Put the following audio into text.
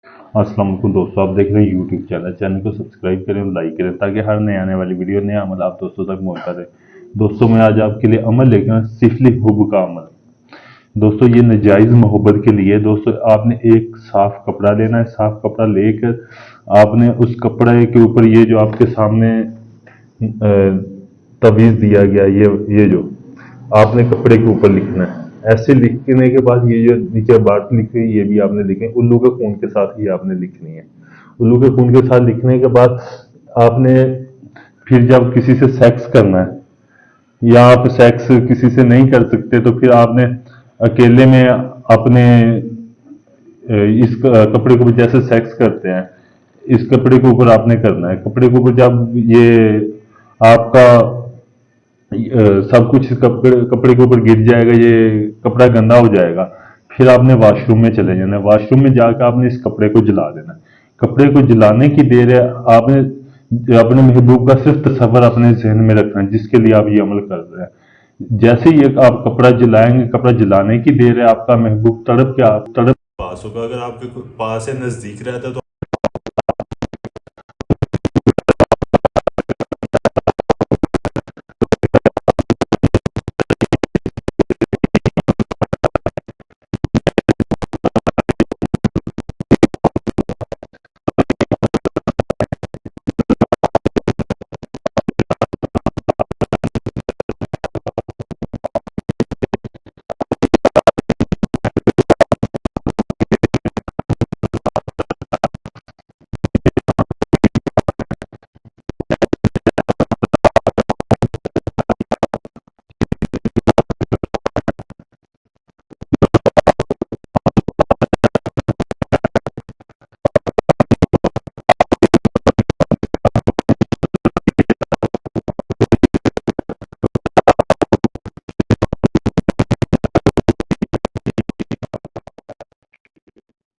अस्सलाम वालेकुम दोस्तों, आप देख रहे हैं यूट्यूब चैनल को सब्सक्राइब करें और लाइक करें ताकि हर नए आने वाली वीडियो नया अमल आप दोस्तों तक पहुंचता रहे। दोस्तों मैं आज आपके लिए अमल लेकर आया, सिफली हुब का अमल। दोस्तों ये नाजायज मोहब्बत के लिए। दोस्तों आपने एक साफ कपड़ा लेना है। साफ कपड़ा लेकर आपने उस कपड़े के ऊपर ये जो आपके सामने तवीज़ दिया गया, ये जो आपने कपड़े के ऊपर लिखना है। ऐसे लिखने के बाद ये जो नीचे बात लिखी हुई ये भी आपने लिखनी है, उल्लू के खून के साथ ही आपने लिखनी है। उल्लू के खून के साथ लिखने के बाद आपने फिर जब किसी से सेक्स करना है या आप सेक्स किसी से नहीं कर सकते तो फिर आपने अकेले में अपने इस कपड़े के ऊपर जैसे सेक्स करते हैं इस कपड़े के ऊपर आपने करना है। कपड़े के ऊपर जब ये आपका सब कुछ कपड़े के ऊपर गिर जाएगा, ये कपड़ा गंदा हो जाएगा, फिर आपने वॉशरूम में चले जाना है। वॉशरूम में जाकर आपने इस कपड़े को जला देना है। कपड़े को जलाने की देर है आपने अपने महबूब का सिर्फ तस्वर अपने जहन में रखना है जिसके लिए आप ये अमल कर रहे हैं। जैसे ही आप कपड़ा जलाएंगे, कपड़ा जलाने की देर है, आपका महबूब तड़प के आप तड़प पास होगा। अगर आपके पास से नजदीक रहता है तो